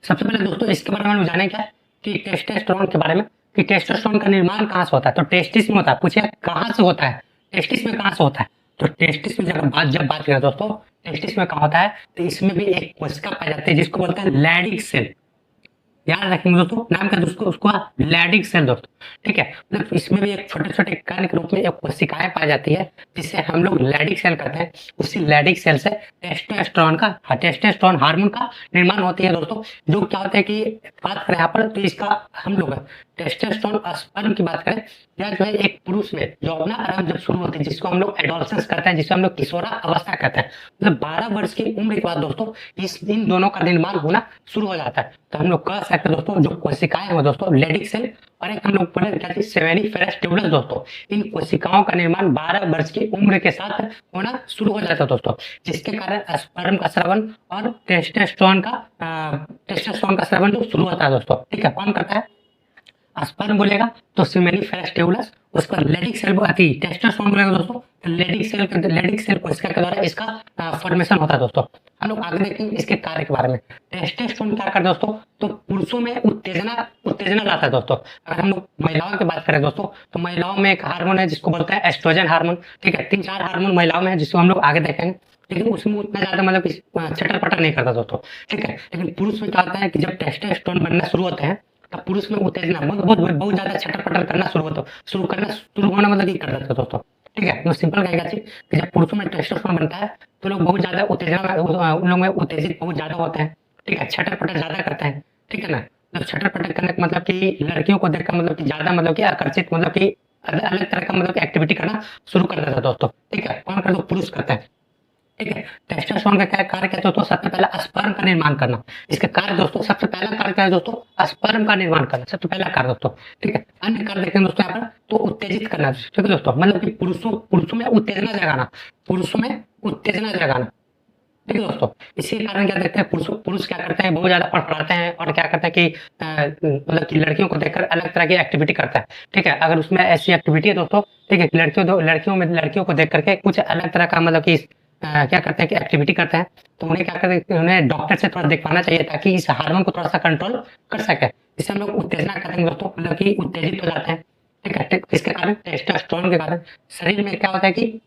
सबसे पहले दोस्तों इसके बारे में हम जाने क्या कि टेस्टोस्टेरोन के बारे में, कि टेस्टोस्टेरोन का निर्माण कहाँ से होता है, तो टेस्टिस में होता है। पूछिए कहाँ से होता है, टेस्टिस में कहाँ से होता है, तो टेस्टिस में जब बात करें दोस्तों, टेस्टिस में कहाँ होता है, तो इसमें भी एक कोशिका पाई जाती है जिसको बोलते हैं लैडिक सेल। याद रखेंगे दोस्तों, नाम क्या दोस्तों उसको, लैडिक सेल दोस्तों, ठीक है। मतलब इसमें भी एक छोटे छोटे कण के रूप में एक कोशिकाएं पाई जाती है जिसे हम लोग लैडिक सेल कहते हैं। उसी लैडिक सेल से टेस्टोस्टेरोन हार्मोन का निर्माण होती है दोस्तों। जो क्या होता है कि बात करें यहाँ पर, तो इसका हम लोग टेस्टोस्टेरोन स्पर्म की बात करें, या जो है एक पुरुष में जो अपना आरंभ जब शुरू होती है, जिसको हम लोग एडोलसेंस कहते हैं, जिसको हम लोग किशोरा अवस्था कहते हैं, मतलब 12 वर्ष की उम्र के बाद दोस्तों इन दोनों का निर्माण होना शुरू हो जाता है। तो हम लोग कह सकते हैं दोस्तों, जो कोशिकाएं हैं दोस्तों लैडिक सेल, और एक हम लोग पढ़े क्या थी, सेमेनिफेरस ट्यूबरस दोस्तों। इन कोशिकाओं का निर्माण 12 वर्ष की उम्र के साथ होना शुरू हो जाता है दोस्तों, जिसके कारण स्पर्म का स्रावन और टेस्टोस्टेरोन का स्रावन जो शुरू होता है दोस्तों, ठीक है। कौन करता है, स्पर्म बोलेगा तो सिमेनिफेरस ट्यूबरस, उसका लैडिक सेल आती है, टेस्टोस्टेरोन बोलेगा दोस्तों तो लैडिक सेल कोशिका के द्वारा इसका फॉर्मेशन होता है दोस्तों। हम लोग आगे देखेंगे इसके कार्य के बारे में। टेस्टोस्टेरोन क्या करता है दोस्तों, तो पुरुषों में उत्तेजना लाता है दोस्तों। अगर हम लोग महिलाओं की बात करें दोस्तों, तो महिलाओं में एक हार्मोन है जिसको बोलते हैं एस्ट्रोजन हार्मोन, ठीक है। 3-4 हार्मोन महिलाओं में है जिसको हम लोग आगे देखेंगे, लेकिन उसमें उतना ज्यादा मतलब चटर पटर नहीं करता दोस्तों, ठीक है। लेकिन पुरुष में क्या होता है कि जब टेस्टोस्टेरोन बनना शुरू होते हैं, तब पुरुष में उत्तेजना बहुत ज्यादा छटर पटर करना शुरू होना मतलब ये कर देता है दोस्तों, ठीक है। तो सिंपल कहेगा कि जब पुरुषों में टेस्टोस्टेरोन बनता है तो लोग बहुत ज्यादा उत्तेजना, उन लोगों में उत्तेजित बहुत ज्यादा होते हैं, ठीक है, छटर पटर ज्यादा करते हैं, ठीक है ना। जब छटर पटर करने का मतलब कि लड़कियों को देखकर मतलब कि ज्यादा मतलब कि आकर्षित, मतलब कि अलग तरह का मतलब एक्टिविटी करना शुरू कर देता है दोस्तों, ठीक है। कौन करता है, पुरुष करता है, ठीक है। टेस्टोस्टेरोन का क्या कार्य, कहते हो तो सबसे पहला स्पर्म का निर्माण करना। इसका कार्य दोस्तों, सबसे पहला कार्य क्या है दोस्तों, स्पर्म का निर्माण करना, सबसे पहला कार्य दोस्तों, ठीक है। अन्य कार्य देखें दोस्तों यहाँ पर, तो उत्तेजित करना, ठीक है दोस्तों, मतलब कि पुरुषों में उत्तेजना जगाना, ठीक है दोस्तों। इसी कारण क्या देखते हैं, पुरुष क्या करते हैं, बहुत ज्यादा फड़फड़ाते हैं, और क्या करते हैं कि मतलब कि लड़कियों को देखकर अलग तरह की एक्टिविटी करता है, ठीक है। अगर उसमें ऐसी एक्टिविटी है दोस्तों, ठीक है, लड़कियों को देख करके कुछ अलग तरह का मतलब कि क्या करते हैं कि एक्टिविटी करते हैं, तो उन्हें क्या करते हैं, उन्हें डॉक्टर से थोड़ा दिखवाना चाहिए ताकि इस हार्मोन को थोड़ा सा कंट्रोल कर सके। इसे हम लोग उत्तेजना कहते हैं दोस्तों, मतलब कि उत्तेजित हो जाते हैं, ठीक है। इसके कारण टेस्टोस्टेरोन के कारण शरीर में क्या होता है कि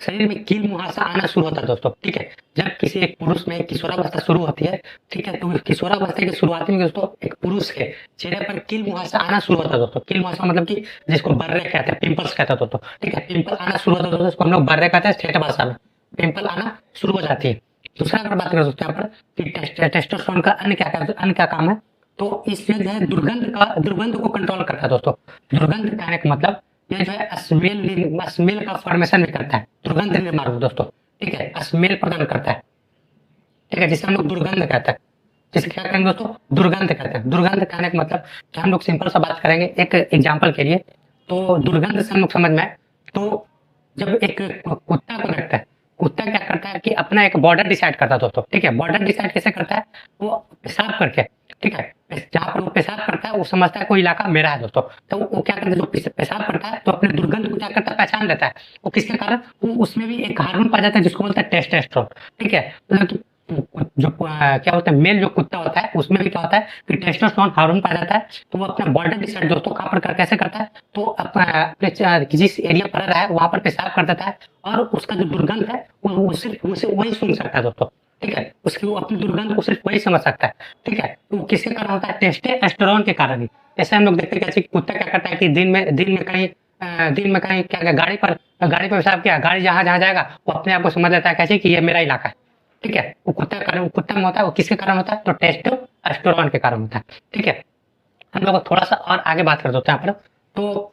शरीर में कील मुहासा आना शुरू होता है दोस्तों, ठीक है। जब किसी एक पुरुष में किशोरावस्था शुरू होती है, ठीक है, तो किशोरावस्था की शुरुआती में दोस्तों एक पुरुष के चेहरे पर कील मुहासा आना शुरू होता है दोस्तों। कील मुहासा मतलब कि जिसको बर्रे कहते हैं, पिंपल्स कहते हैं दोस्तों, ठीक है। पिंपल आना शुरू होता है दोस्तों, इसको हम लोग बर्रे कहते हैं ठेठ भाषा में, पिंपल आना शुरू हो जाती है। दूसरा अगर बात करें दोस्तों यहाँ पर कि टेस्टोस्टेरोन का अन्य क्या काम है, तो इसमें जो है दुर्गंध को कंट्रोल करता है दोस्तों। दुर्गंध कहने का मतलब ये जो है स्मेल का फॉर्मेशन भी करता है, दुर्गंध निर्माण दोस्तों, ठीक है, स्मेल प्रदान करता है, ठीक है, जिसे हम लोग दुर्गंध कहते हैं। जिसे क्या कहेंगे दोस्तों, दुर्गंध कहते हैं। दुर्गंध कहने का मतलब कि हम लोग सिंपल सा बात करेंगे एक एग्जाम्पल के लिए, तो दुर्गंध से हम लोग समझ में आए, तो जब एक कुत्ता को देखता है, कुत्ता क्या करता है कि अपना एक बॉर्डर डिसाइड करता है दोस्तों, ठीक है। बॉर्डर डिसाइड कैसे करता है, वो पेशाब करके, ठीक है, जहाँ पर वो पेशाब करता है वो समझता है कोई इलाका मेरा है दोस्तों, तो वो क्या करता है, जो पेशाब करता है तो अपने दुर्गंध को क्या करता है, पहचान लेता है। वो किसके कारण, वो उसमें भी एक हार्मोन पाया जाता है जिसको बोलता है टेस्टोस्टेरोन, ठीक है। मतलब कि जो क्या होता है, मेल जो कुत्ता होता है उसमें भी क्या होता है कि टेस्टोस्टेरोन हार्मोन पाया जाता है, तो वो अपना बॉर्डर डिसाइड दोस्तों कहाँ पर कैसे करता है, तो अपने जिस एरिया पर रहा है वहां पर पेशाब कर देता है, और उसका जो दुर्गंध है वो सिर्फ उसे वही सुन सकता है दोस्तों, ठीक है। उसकी वो अपनी दुर्गंध को सिर्फ वही समझ सकता है, ठीक है। तो किसके कारण होता है, टेस्टोस्टेरोन के कारण ही। ऐसे हम लोग देखते हैं कि कुत्ता क्या करता है कि दिन में कहीं क्या गाड़ी पर पेशाब किया, गाड़ी जहां जहां जाएगा वो अपने आप को समझ लेता है कैसे कि ये मेरा इलाका है, ठीक है। वो कुत्ता में होता है, वो किसके कारण होता है, तो टेस्टोस्टेरोन के कारण होता है, ठीक है। हम लोग थोड़ा सा और आगे बात कर देते हैं यहाँ पर, तो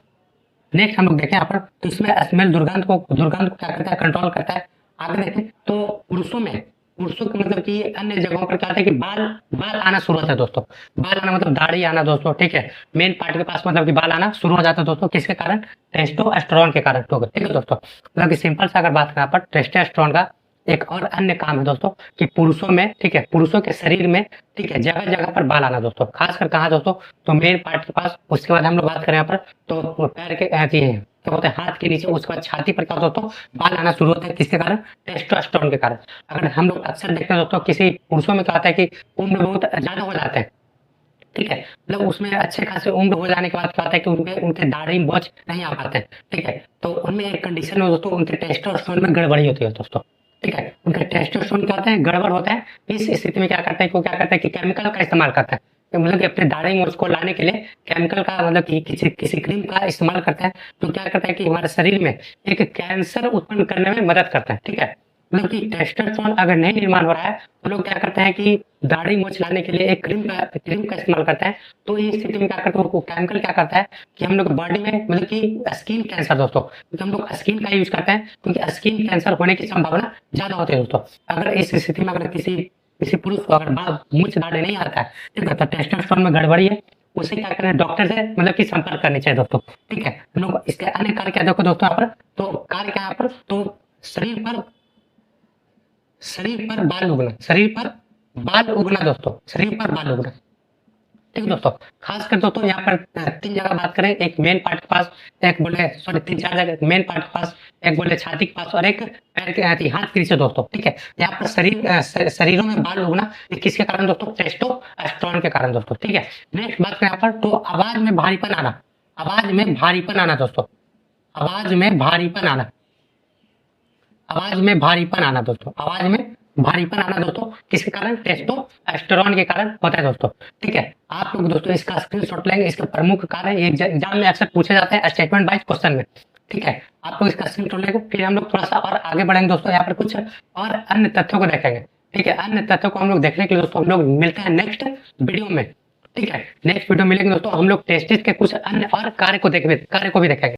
नेक्स्ट हम लोग देखें यहाँ पर, तो इसमें स्मेल दुर्गंध को क्या करता है, कंट्रोल करता है। आगे देखें तो पुरुषों में पुरुषों के मतलब कि अन्य जगहों पर क्या होता है कि बाल बाल आना शुरू होता है दोस्तों। बाल आना मतलब दाढ़ी आना दोस्तों, ठीक है। मेन पार्ट के पास मतलब कि बाल आना शुरू हो जाता है दोस्तों, किसके कारण? टेस्टोस्टेरोन के कारण, ठीक है दोस्तों। मतलब कि सिंपल सा अगर बात करें यहाँ पर, टेस्टोस्टेरोन का एक और अन्य काम है दोस्तों कि पुरुषों में, ठीक है, पुरुषों के शरीर में, ठीक है, जगह जगह पर बाल आना दोस्तों, खासकर कहाँ दोस्तों? तो मेन पार्ट के पास। उसके बाद हम लोग बात करें यहाँ पर, तो पैर के क्या बोलते हैं, हाथ के नीचे, उसके बाद छाती पर क्या होता है दोस्तों? बाल आना शुरू होता है, किसके कारण? टेस्टोस्टेरोन के कारण। अगर हम लोग अक्सर देखते हैं दोस्तों, किसी पुरुषों में क्या होता है कि उम्र बहुत ज्यादा हो जाते हैं, ठीक है, मतलब उसमें अच्छे खासे उम्र हो जाने के बाद क्या होता है कि उनके उनके दाढ़ी मूंछ नहीं आ पाते हैं, ठीक है। तो उनमें एक कंडीशन में दोस्तों, उनके टेस्टोस्टेरोन में गड़बड़ी होती है दोस्तों, ठीक है। उनका टेस्टोस्टेरोन क्या होता है? गड़बड़ होता है। इस स्थिति में क्या करता है कि वो क्या करता है कि केमिकल का इस्तेमाल करता है, कि मतलब कि अपने दाढ़ी मूंछ को लाने के लिए केमिकल का, मतलब कि किसी किसी क्रीम का इस्तेमाल करता है, तो क्या करता है कि हमारे शरीर में एक कैंसर उत्पन्न करने में मदद करता है, ठीक है। मतलब कि टेस्टोस्टेरोन अगर नहीं निर्माण हो रहा है, तो लोग क्या करते हैं कि दाढ़ी मूंछ लाने के लिए एक क्रीम का इस्तेमाल करते हैं। तो इस स्थिति में क्या करते हैं, वो केमिकल क्या करता है कि हम लोग बॉडी में, मतलब कि स्किन कैंसर दोस्तों, क्योंकि हम लोग स्किन का यूज करते हैं, क्योंकि स्किन कैंसर होने की संभावना ज्यादा होती है दोस्तों। अगर इस स्थिति में अगर किसी किसी पुरुष को अगर मूंछ दाढ़ी नहीं आता है, ठीक है, तो टेस्टोस्टेरोन में गड़बड़ी है। उसे क्या करना है? डॉक्टर से मतलब कि संपर्क करनी चाहिए दोस्तों, ठीक है। हम लोग इसके अन्य कार्य क्या देखो दोस्तों यहाँ पर, तो कार्य क्या यहाँ पर, तो शरीर पर शरीर पर बाल उगना, शरीर पर बाल उगना दोस्तों, शरीर पर बाल उगना, ठीक है दोस्तों। खासकर दोस्तों यहाँ पर 3 जगह बात करें, एक मेन पार्ट के पास, एक बोले सॉरी 3-4 जगह, मेन पार्ट के पास, एक बोले छाती के पास, और एक पैर के हाथ के नीचे दोस्तों, ठीक है। यहाँ पर शरीरों में बाल उगना, ये किसके कारण दोस्तों? टेस्टोस्टेरोन के कारण दोस्तों, ठीक है। नेक्स्ट बात करें यहाँ पर, तो आवाज में भारीपन आना, आवाज में भारीपन आना दोस्तों, आवाज में भारीपन आना, आवाज में भारीपन आना दोस्तों, आवाज में भारीपन आना दोस्तों, किसके कारण? टेस्टोस्टेरोन के कारण होता है दोस्तों, ठीक है। आप लोग दोस्तों इसका स्क्रीनशॉट लेंगे, इसके प्रमुख कारण ये एग्जाम में अक्सर पूछे जाते हैं स्टेटमेंट वाइज क्वेश्चन में, ठीक है। आप लोग इसका स्क्रीनशॉट लेंगे, फिर हम लोग थोड़ा सा और आगे बढ़ेंगे दोस्तों, यहाँ पर कुछ और अन्य तथ्यों को देखेंगे, ठीक है। अन्य तथ्यों को हम लोग देखने के लिए दोस्तों हम लोग मिलते हैं नेक्स्ट वीडियो में, ठीक है। नेक्स्ट वीडियो मिलेंगे दोस्तों, हम लोग टेस्टिस के कुछ अन्य और कार्य को भी देखेंगे।